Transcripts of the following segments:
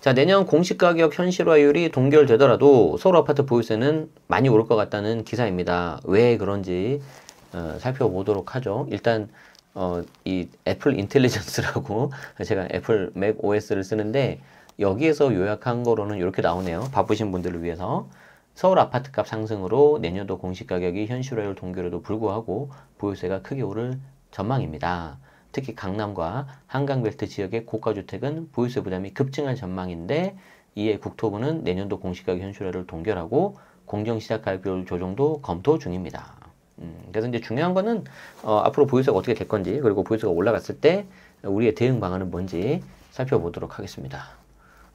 자, 내년 공시가격 현실화율이 동결되더라도 서울 아파트 보유세는 많이 오를 것 같다는 기사입니다. 왜 그런지 살펴보도록 하죠. 일단 이 애플 인텔리전스라고 제가 애플 맥 OS를 쓰는데 여기에서 요약한 거로는 이렇게 나오네요. 바쁘신 분들을 위해서. 서울 아파트값 상승으로 내년도 공시가격이 현실화율 동결에도 불구하고 보유세가 크게 오를 전망입니다. 특히 강남과 한강벨트 지역의 고가주택은 보유세 부담이 급증할 전망인데 이에 국토부는 내년도 공시가격 현실화를 동결하고 공정시작 가격별 조정도 검토 중입니다. 그래서 이제 중요한 거는 앞으로 보유세가 어떻게 될 건지 그리고 보유세가 올라갔을 때 우리의 대응 방안은 뭔지 살펴보도록 하겠습니다.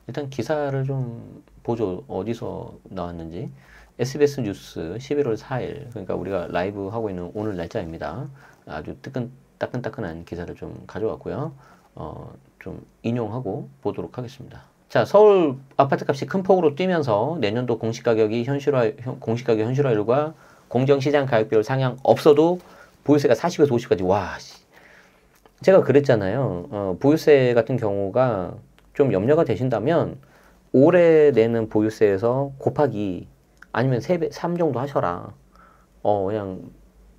일단 기사를 좀 보죠. 어디서 나왔는지. SBS 뉴스 11월 4일 그러니까 우리가 라이브 하고 있는 오늘 날짜입니다. 아주 따끈따끈한 기사를 좀 가져왔고요. 좀 인용하고 보도록 하겠습니다. 자, 서울 아파트값이 큰 폭으로 뛰면서 내년도 공시가격 현실화율과 공정시장 가격별 상향 없어도 보유세가 40에서 50까지 와. 제가 그랬잖아요. 보유세 같은 경우가 좀 염려가 되신다면 올해 내는 보유세에서 곱하기 아니면 3 정도 하셔라. 그냥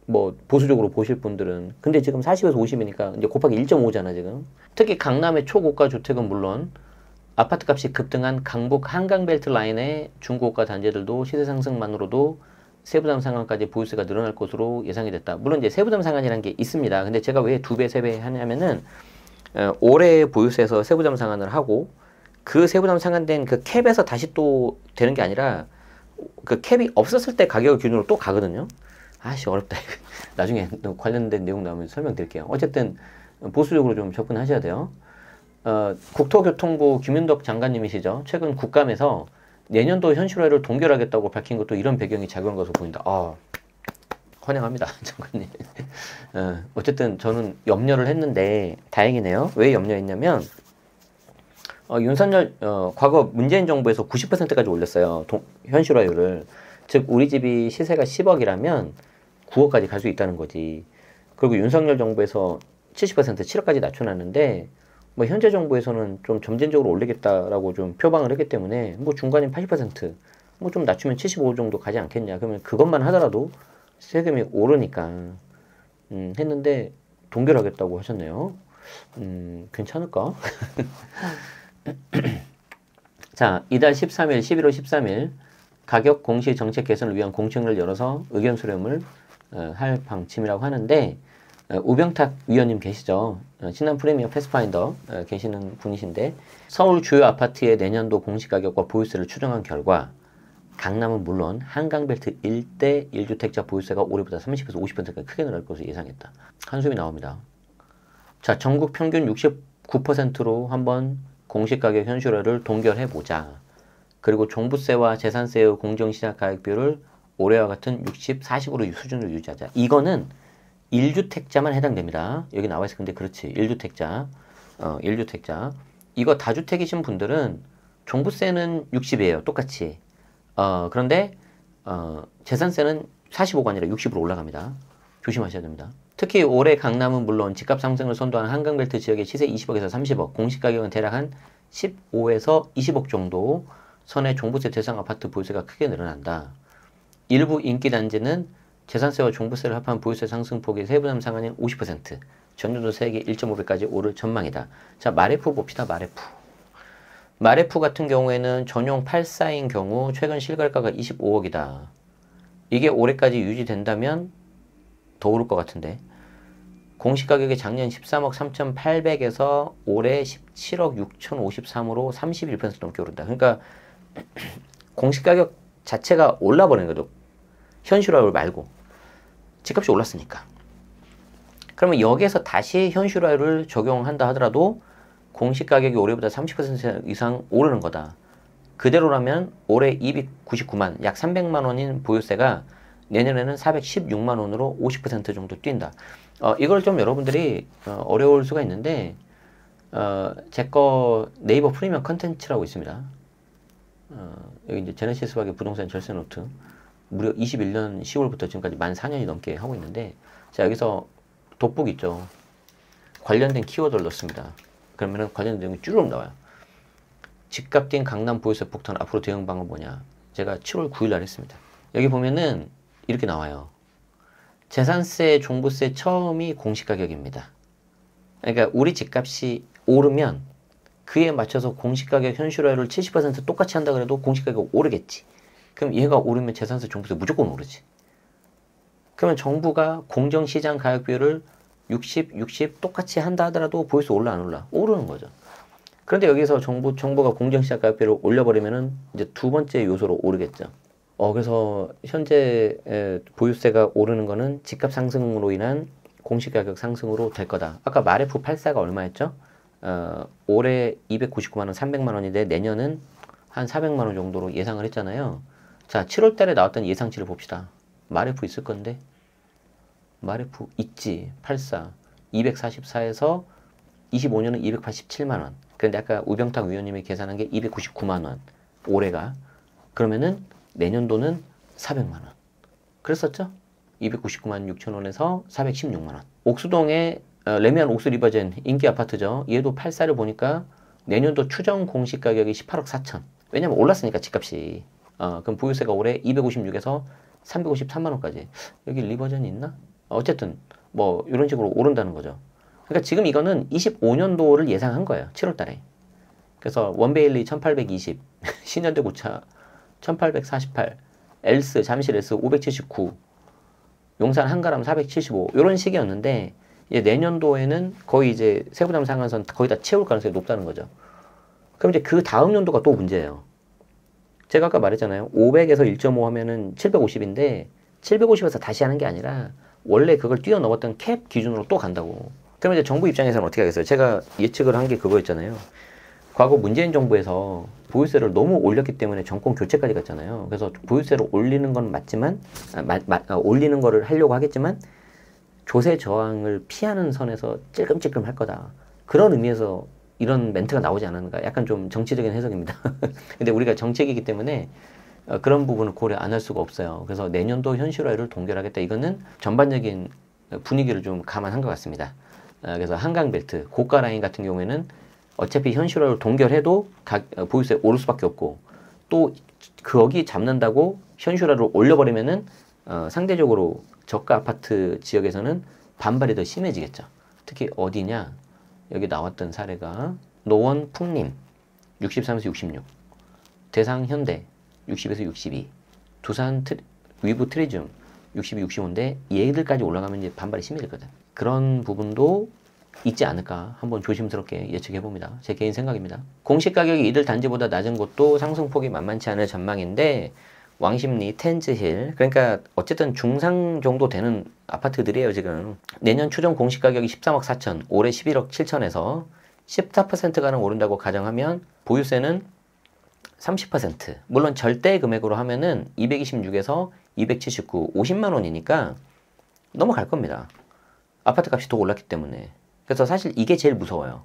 뭐 보수적으로 보실 분들은 근데 지금 40에서 50이니까 이제 곱하기 1.5잖아 지금. 특히 강남의 초고가 주택은 물론 아파트값이 급등한 강북 한강벨트 라인의 중고가 단지들도 시세 상승만으로도 세부담 상환까지 보유세가 늘어날 것으로 예상이 됐다. 물론 이제 세부담 상환이라는 게 있습니다. 근데 제가 왜 2배, 3배 하냐면은 올해 보유세에서 세부담 상환을 하고 그 세부담 상환된 그 캡에서 다시 또 되는 게 아니라 그 캡이 없었을 때 가격을 기준으로 또 가거든요. 아씨 어렵다. 나중에 관련된 내용 나오면 설명드릴게요. 어쨌든 보수적으로 좀 접근하셔야 돼요. 국토교통부 김윤덕 장관님이시죠. 최근 국감에서 내년도 현실화를 동결하겠다고 밝힌 것도 이런 배경이 작용한 것으로 보인다. 환영합니다, 장관님. 어쨌든 저는 염려를 했는데 다행이네요. 왜 염려했냐면 윤석열 과거 문재인 정부에서 90%까지 올렸어요. 현실화율을. 즉 우리 집이 시세가 10억이라면 9억까지 갈 수 있다는 거지. 그리고 윤석열 정부에서 70% 7억까지 낮춰놨는데 뭐 현재 정부에서는 좀 점진적으로 올리겠다라고 좀 표방을 했기 때문에 뭐 중간인 80% 뭐 좀 낮추면 75 정도 가지 않겠냐. 그러면 그것만 하더라도 세금이 오르니까 했는데 동결하겠다고 하셨네요. 괜찮을까? 자, 이달 13일 11월 13일 가격 공시 정책 개선을 위한 공청회를 열어서 의견 수렴을 할 방침이라고 하는데 우병탁 위원님 계시죠? 신한 프리미어 패스파인더 계시는 분이신데 서울 주요 아파트의 내년도 공시가격과 보유세를 추정한 결과 강남은 물론 한강벨트 일대 1주택자 보유세가 올해보다 30에서 50%까지 크게 늘어날 것으로 예상했다. 한숨이 나옵니다. 자, 전국 평균 69%로 한번 공시가격 현실화를 동결해보자. 그리고 종부세와 재산세의 공정시장 가격비율을 올해와 같은 60, 40으로 수준을 유지하자. 이거는 1주택자만 해당됩니다. 여기 나와 있어. 근데 그렇지. 1주택자. 1주택자. 이거 다주택이신 분들은 종부세는 60이에요. 똑같이. 그런데 재산세는 45가 아니라 60으로 올라갑니다. 조심하셔야 됩니다. 특히 올해 강남은 물론 집값 상승을 선도하는 한강벨트 지역의 시세 20억에서 30억, 공시가격은 대략 한 15에서 20억 정도 선의 종부세 대상 아파트 보유세가 크게 늘어난다. 일부 인기 단지는 재산세와 종부세를 합한 보유세 상승폭이 세부담 상한인 50%, 전년도 세계 1.5배까지 오를 전망이다. 자, 마레프 봅시다. 마레프 같은 경우에는 전용 8사인 경우 최근 실거래가가 25억이다. 이게 올해까지 유지된다면 더 오를 것 같은데. 공시가격이 작년 13억 3,800에서 올해 17억 6,053으로 31% 넘게 오른다. 그러니까 공시가격 자체가 올라버리는 거죠. 현실화율 말고. 집값이 올랐으니까. 그러면 여기에서 다시 현실화율을 적용한다 하더라도 공시가격이 올해보다 30% 이상 오르는 거다. 그대로라면 올해 299만, 약 300만 원인 보유세가 내년에는 416만 원으로 50% 정도 뛴다. 이걸 좀 여러분들이 어려울 수가 있는데 제 거 네이버 프리미엄 컨텐츠라고 있습니다. 여기 이제 제네시스박의 부동산 절세 노트 무려 21년 10월부터 지금까지 만 4년이 넘게 하고 있는데 자 여기서 돋보기 있죠. 관련된 키워드를 넣습니다. 그러면은 관련된 내용이 쭈르륵 나와요. 집값 뛴 강남 보유세 폭탄 앞으로 대응 방법 뭐냐. 제가 7월 9일 날 했습니다. 여기 보면은 이렇게 나와요. 재산세, 종부세 처음이 공시가격입니다. 그러니까 우리 집값이 오르면 그에 맞춰서 공시가격 현실화율을 70% 똑같이 한다 그래도 공시가격 오르겠지. 그럼 얘가 오르면 재산세, 종부세 무조건 오르지. 그러면 정부가 공정시장 가격 비율을 60, 60 똑같이 한다 하더라도 보유세 올라 안 올라? 오르는 거죠. 그런데 여기서 정부가 공정시장 가격 비율을 올려버리면은 이제 두 번째 요소로 오르겠죠. 그래서 현재 보유세가 오르는 거는 집값 상승으로 인한 공시가격 상승으로 될 거다. 아까 마레프 84가 얼마였죠? 올해 299만 원, 300만 원인데 내년은 한 400만 원 정도로 예상을 했잖아요. 자, 7월 달에 나왔던 예상치를 봅시다. 마레프 있을 건데. 마레프 있지. 84. 244에서 25년은 287만 원. 그런데 아까 우병탁 위원님이 계산한 게 299만 원. 올해가. 그러면은 내년도는 400만 원. 그랬었죠? 299만 6천 원에서 416만 원. 옥수동의 레미안 옥수 리버젠 인기 아파트죠. 얘도 84를 보니까 내년도 추정 공시 가격이 18억 4천. 왜냐면 올랐으니까 집값이. 그럼 보유세가 올해 256에서 353만 원까지. 여기 리버전이 있나? 어쨌든 뭐 이런 식으로 오른다는 거죠. 그러니까 지금 이거는 25년도를 예상한 거예요. 7월 달에. 그래서 원베일리 1820, 신현대 고차 1848, 엘스 잠실 엘스 579, 용산 한가람 475 이런 식이었는데 이제 내년도에는 거의 이제 세부담 상한선 거의 다 채울 가능성이 높다는 거죠. 그럼 이제 그 다음 연도가 또 문제예요. 제가 아까 말했잖아요. 500에서 1.5 하면은 750인데 750에서 다시 하는 게 아니라 원래 그걸 뛰어넘었던 캡 기준으로 또 간다고. 그럼 이제 정부 입장에서는 어떻게 하겠어요? 제가 예측을 한 게 그거였잖아요. 과거 문재인 정부에서 보유세를 너무 올렸기 때문에 정권 교체까지 갔잖아요. 그래서 보유세를 올리는 건 맞지만 올리는 거를 하려고 하겠지만 조세 저항을 피하는 선에서 찔끔찔끔 할 거다. 그런 의미에서 이런 멘트가 나오지 않았는가. 약간 좀 정치적인 해석입니다. 근데 우리가 정책이기 때문에 그런 부분을 고려 안 할 수가 없어요. 그래서 내년도 현실화율을 동결하겠다. 이거는 전반적인 분위기를 좀 감안한 것 같습니다. 그래서 한강벨트, 고가 라인 같은 경우에는 어차피 현실화율을 동결해도 보유세 오를 수밖에 없고 또 거기 잡는다고 현실화를 올려버리면은 상대적으로 저가 아파트 지역에서는 반발이 더 심해지겠죠. 특히 어디냐? 여기 나왔던 사례가 노원 풍림 63에서 66, 대상 현대 60에서 62, 두산 위브 트리즘 62, 65인데 얘들까지 올라가면 이제 반발이 심해지거든. 그런 부분도 있지 않을까 한번 조심스럽게 예측해 봅니다. 제 개인 생각입니다. 공시 가격이 이들 단지보다 낮은 곳도 상승폭이 만만치 않을 전망인데 왕십리, 텐즈힐 그러니까 어쨌든 중상 정도 되는 아파트들이에요. 지금 내년 추정 공시 가격이 13억 4천, 올해 11억 7천에서 14%가량 오른다고 가정하면 보유세는 30%. 물론 절대 금액으로 하면은 226에서 279, 50만 원이니까 넘어갈 겁니다. 아파트 값이 더 올랐기 때문에. 그래서 사실 이게 제일 무서워요.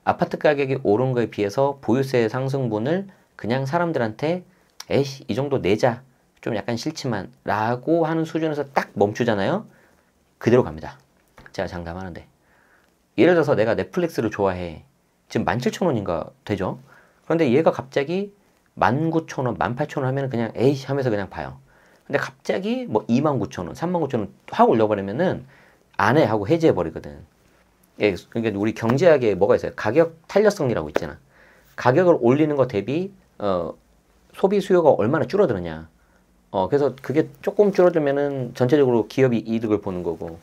아파트 가격이 오른 거에 비해서 보유세 상승분을 그냥 사람들한테 에이씨 이 정도 내자 좀 약간 싫지만 라고 하는 수준에서 딱 멈추잖아요. 그대로 갑니다. 제가 장담하는데 예를 들어서 내가 넷플릭스를 좋아해. 지금 17,000원인가 되죠. 그런데 얘가 갑자기 19,000원, 18,000원 하면 그냥 에이씨 하면서 그냥 봐요. 근데 갑자기 뭐 29,000원, 39,000원 확 올려버리면은 안 해 하고 해지해버리거든. 예, 그러니까 우리 경제학에 뭐가 있어요? 가격 탄력성이라고 있잖아. 가격을 올리는 것 대비 소비 수요가 얼마나 줄어드느냐. 그래서 그게 조금 줄어들면은 전체적으로 기업이 이득을 보는 거고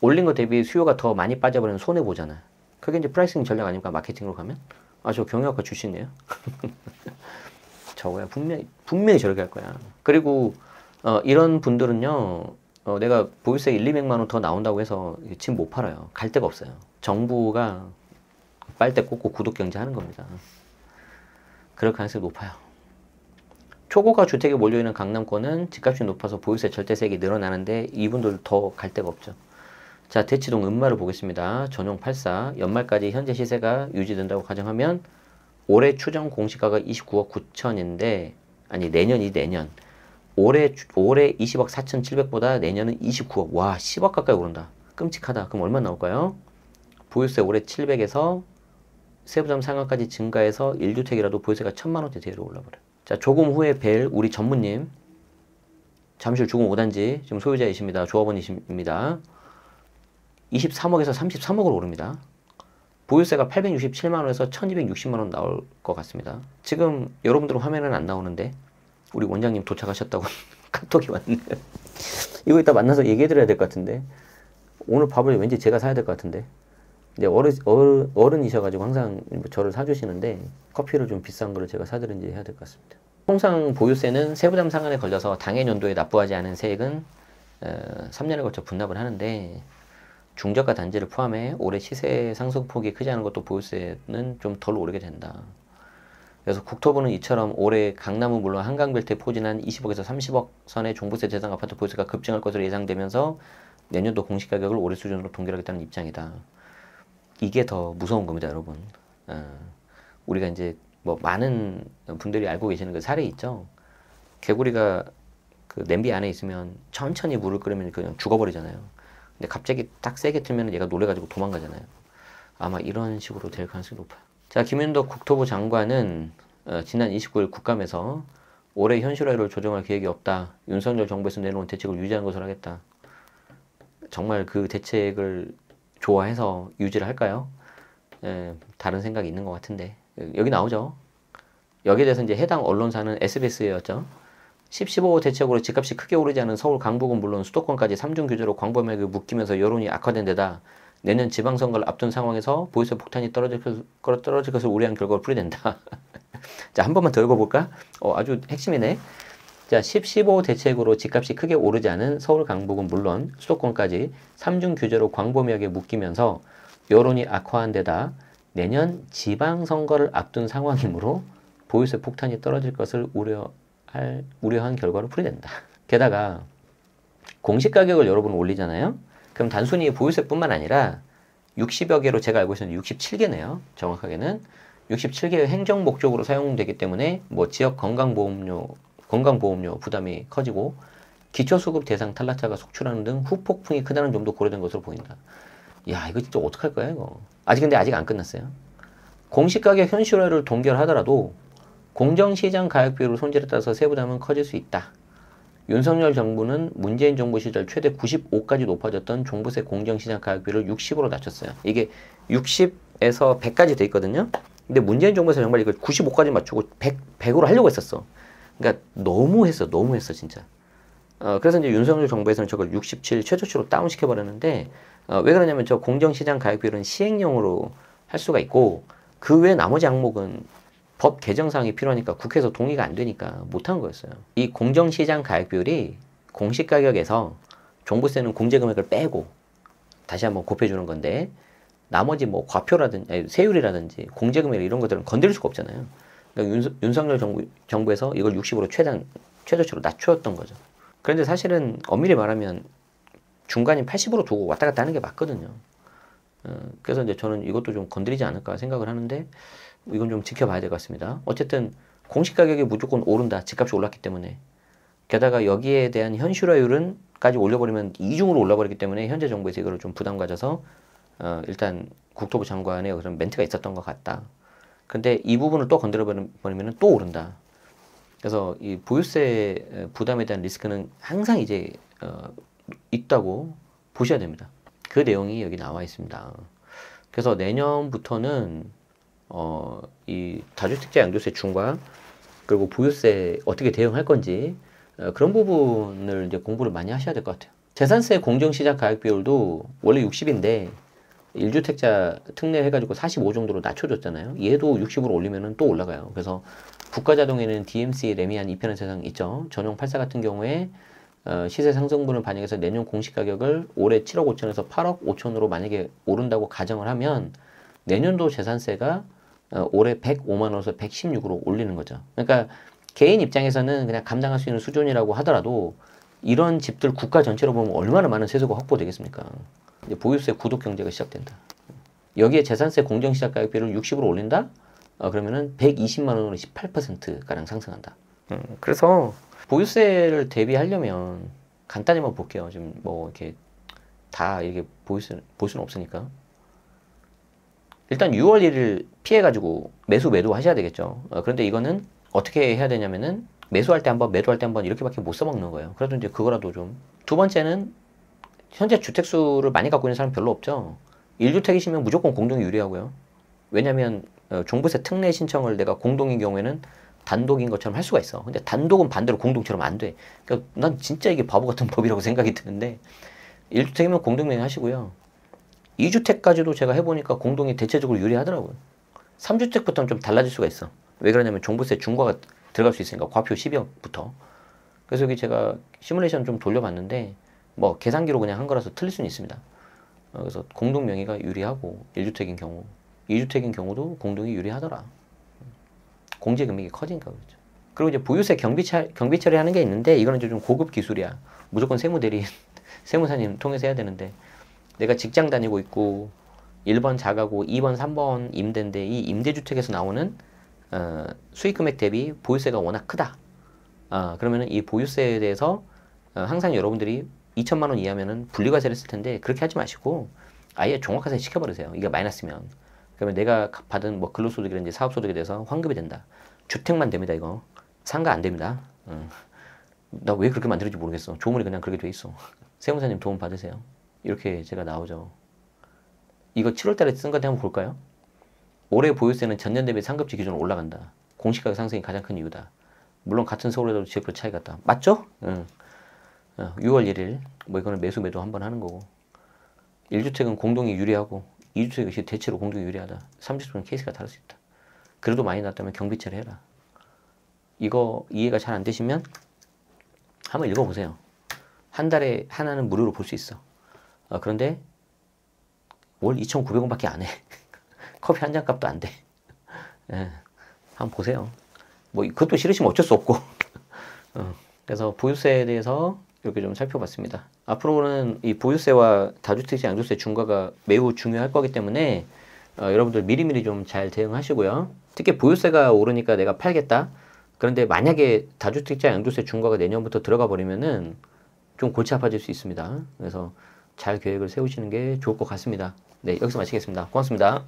올린 것 대비 수요가 더 많이 빠져버리면 손해 보잖아. 그게 이제 프라이싱 전략 아닙니까? 마케팅으로 가면? 저 경영학과 출신이에요. 저거야 분명히 저렇게 할 거야. 그리고 이런 분들은요. 내가 보유세 1, 200만 원 더 나온다고 해서 지금 못 팔아요. 갈 데가 없어요. 정부가 빨대 꽂고 구독 경제하는 겁니다. 그럴 가능성이 높아요. 초고가 주택이 몰려있는 강남권은 집값이 높아서 보유세 절대세액이 늘어나는데 이분들 더 갈 데가 없죠. 자, 대치동 은마를 보겠습니다. 전용 84 연말까지 현재 시세가 유지된다고 가정하면 올해 추정 공시가가 29억 9천인데 아니 내년이 내년 올해 20억 4,700보다 내년은 29억. 와, 10억 가까이 오른다. 끔찍하다. 그럼 얼마 나올까요? 보유세 올해 700에서 세부담 상한까지 증가해서 1주택이라도 보유세가 1,000만 원대로 올라버려요. 자, 조금 후에 뵐 우리 전무님, 잠실 주공 5단지 지금 소유자이십니다. 조합원이십니다. 23억에서 33억으로 오릅니다. 보유세가 867만 원에서 1260만 원 나올 것 같습니다. 지금 여러분들은 화면은 안 나오는데 우리 원장님 도착하셨다고 카톡이 왔네요. 이거 이따 만나서 얘기해 드려야 될 것 같은데, 오늘 밥을 왠지 제가 사야 될 것 같은데, 이제 어른이셔가지고 항상 저를 사주시는데 커피를 좀 비싼 거를 제가 사드린지 해야 될 것 같습니다. 통상 보유세는 세부담 상한에 걸려서 당해 연도에 납부하지 않은 세액은 3년에 걸쳐 분납을 하는데, 중저가 단지를 포함해 올해 시세 상승폭이 크지 않은 것도 보유세는 좀 덜 오르게 된다. 그래서 국토부는 이처럼 올해 강남은 물론 한강벨트에 포진한 20억에서 30억 선의 종부세 대상 아파트 보유세가 급증할 것으로 예상되면서 내년도 공시가격을 올해 수준으로 동결하겠다는 입장이다. 이게 더 무서운 겁니다, 여러분. 우리가 이제 뭐 많은 분들이 알고 계시는 그 사례 있죠. 개구리가 그 냄비 안에 있으면 천천히 물을 끓이면 그냥 죽어버리잖아요. 근데 갑자기 딱 세게 틀면 얘가 놀래가지고 도망가잖아요. 아마 이런 식으로 될 가능성이 높아요. 자, 김윤덕 국토부 장관은 지난 29일 국감에서 올해 현실화율을 조정할 계획이 없다. 윤석열 정부에서 내놓은 대책을 유지하는 것으로 하겠다. 정말 그 대책을 좋아해서 유지를 할까요? 다른 생각이 있는 것 같은데. 여기 나오죠. 여기에 대해서 이제 해당 언론사는 SBS였죠. 10-15호 대책으로 집값이 크게 오르지 않은 서울 강북은 물론 수도권까지 3중 규제로 광범위하게 묶이면서 여론이 악화된 데다 내년 지방선거를 앞둔 상황에서 보유세 폭탄이 떨어질 것을 우려한 결과를 풀이된다. 자, 한 번만 더 읽어볼까? 아주 핵심이네. 자, 10-15호 대책으로 집값이 크게 오르지 않은 서울 강북은 물론 수도권까지 3중 규제로 광범위하게 묶이면서 여론이 악화한 데다 내년 지방선거를 앞둔 상황이므로 보유세 폭탄이 떨어질 것을 우려한 결과로 풀이된다. 게다가 공시가격을 여러분 올리잖아요. 그럼 단순히 보유세뿐만 아니라 60여 개로 제가 알고 있었는데 67개네요. 정확하게는 67개의 행정 목적으로 사용되기 때문에 뭐 지역 건강보험료 부담이 커지고 기초수급 대상 탈락자가 속출하는 등 후폭풍이 크다는 점도 고려된 것으로 보인다. 야, 이거 진짜 어떡할 거야 이거. 근데 아직 안 끝났어요. 공시가격 현실화를 동결하더라도 공정시장 가격비율 손질에 따라서 세부담은 커질 수 있다. 윤석열 정부는 문재인 정부 시절 최대 95까지 높아졌던 종부세 공정시장 가격비를 60으로 낮췄어요. 이게 60에서 100까지 돼 있거든요. 근데 문재인 정부에서 정말 이걸 95까지 맞추고 100으로 하려고 했었어. 그러니까 너무했어 진짜. 그래서 이제 윤석열 정부에서는 저걸 67 최저치로 다운시켜버렸는데, 왜 그러냐면 저 공정시장 가격비율은 시행령으로 할 수가 있고 그 외 나머지 항목은 법 개정사항이 필요하니까 국회에서 동의가 안 되니까 못한 거였어요. 이 공정시장 가격비율이 공시가격에서 종부세는 공제금액을 빼고 다시 한번 곱해주는 건데, 나머지 뭐 과표라든지 세율이라든지 공제금액 이런 것들은 건드릴 수가 없잖아요. 그러니까 윤석열 정부에서 이걸 60으로 최저치로 낮추었던 거죠. 그런데 사실은 엄밀히 말하면 중간인 80으로 두고 왔다 갔다 하는 게 맞거든요. 그래서 이제 저는 이것도 좀 건드리지 않을까 생각을 하는데, 이건 좀 지켜봐야 될 것 같습니다. 어쨌든 공시가격이 무조건 오른다. 집값이 올랐기 때문에. 게다가 여기에 대한 현실화율은까지 올려버리면 이중으로 올라버리기 때문에 현재 정부에서 이거를 좀 부담 가져서 일단 국토부 장관의 그런 멘트가 있었던 것 같다. 근데 이 부분을 또 건드려버리면 또 오른다. 그래서 이 보유세 부담에 대한 리스크는 항상 이제 있다고 보셔야 됩니다. 그 내용이 여기 나와 있습니다. 그래서 내년부터는 이 다주택자 양도세 중과 그리고 보유세 어떻게 대응할 건지 그런 부분을 이제 공부를 많이 하셔야 될 것 같아요. 재산세 공정시장 가격 비율도 원래 60인데 1주택자 특례 해가지고 45 정도로 낮춰줬잖아요. 얘도 60으로 올리면 또 올라가요. 그래서 국가자동에는 DMC 레미안 2편의 세상 있죠. 전용 84 같은 경우에 시세 상승분을 반영해서 내년 공시가격을 올해 7억 5천에서 8억 5천으로 만약에 오른다고 가정을 하면 내년도 재산세가 올해 105만 원에서 116으로 올리는 거죠. 그러니까 개인 입장에서는 그냥 감당할 수 있는 수준이라고 하더라도 이런 집들 국가 전체로 보면 얼마나 많은 세수가 확보되겠습니까? 이제 보유세 구독 경제가 시작된다. 여기에 재산세 공정시장 가격비를 60으로 올린다? 그러면은 120만 원으로 18%가량 상승한다. 그래서 보유세를 대비하려면 간단히만 볼게요. 지금 뭐 이렇게 다 이렇게 볼 수는 없으니까. 일단 6월 1일 피해가지고 매도 하셔야 되겠죠. 그런데 이거는 어떻게 해야 되냐면은 매수할 때 한 번, 매도할 때 한 번 이렇게밖에 못 써먹는 거예요. 그래도 이제 그거라도 좀. 두 번째는 현재 주택수를 많이 갖고 있는 사람 별로 없죠. 1주택이시면 무조건 공동이 유리하고요. 왜냐면 종부세 특례 신청을 내가 공동인 경우에는 단독인 것처럼 할 수가 있어. 근데 단독은 반대로 공동처럼 안 돼. 그러니까 난 진짜 이게 바보 같은 법이라고 생각이 드는데 1주택이면 공동명의 하시고요. 2주택까지도 제가 해보니까 공동이 대체적으로 유리하더라고요. 3주택부터는 좀 달라질 수가 있어. 왜 그러냐면 종부세 중과가 들어갈 수 있으니까 과표 12억부터. 그래서 여기 제가 시뮬레이션 좀 돌려봤는데 뭐 계산기로 그냥 한 거라서 틀릴 수는 있습니다. 그래서 공동 명의가 유리하고 1주택인 경우, 2주택인 경우도 공동이 유리하더라. 공제 금액이 커지니까 그렇죠. 그리고 이제 보유세 경비 처리하는 게 있는데 이거는 좀 고급 기술이야. 무조건 세무대리인, 세무사님 통해서 해야 되는데 내가 직장 다니고 있고 1번 자가구, 2번, 3번 임대인데 이 임대주택에서 나오는 수익금액 대비 보유세가 워낙 크다. 그러면은 이 보유세에 대해서 항상 여러분들이 2천만 원 이하면은 분리과세를 쓸 텐데 그렇게 하지 마시고 아예 종합과세 시켜버리세요. 이게 마이너스면. 그러면 내가 받은 뭐 근로소득이라든지 사업소득에 대해서 환급이 된다. 주택만 됩니다. 이거 상가 안 됩니다. 나 왜 그렇게 만들었는지 모르겠어. 조문이 그냥 그렇게 돼 있어. 세무사님 도움 받으세요. 이렇게 제가 나오죠. 이거 7월 달에 쓴 건데 한번 볼까요? 올해 보유세는 전년 대비 상급지 기준으로 올라간다. 공시가격 상승이 가장 큰 이유다. 물론 같은 서울에도 지역별 차이가 있다. 맞죠? 6월 1일 뭐 이거는 매도 한번 하는 거고 1주택은 공동이 유리하고 2주택 역시 대체로 공동이 유리하다. 3주택은 케이스가 다를 수 있다. 그래도 많이 났다면 경비처리 해라. 이거 이해가 잘 안 되시면 한번 읽어보세요. 한 달에 하나는 무료로 볼 수 있어. 그런데 월 2,900원밖에 안 해. 커피 한 잔 값도 안 돼. 한번 보세요. 뭐 그것도 싫으시면 어쩔 수 없고. 그래서 보유세에 대해서 이렇게 좀 살펴봤습니다. 앞으로는 이 보유세와 다주택자 양도세 중과가 매우 중요할 거기 때문에 여러분들 미리미리 좀 잘 대응하시고요. 특히 보유세가 오르니까 내가 팔겠다. 그런데 만약에 다주택자 양도세 중과가 내년부터 들어가 버리면은 좀 골치 아파질 수 있습니다. 그래서 잘 계획을 세우시는 게 좋을 것 같습니다. 네, 여기서 마치겠습니다. 고맙습니다.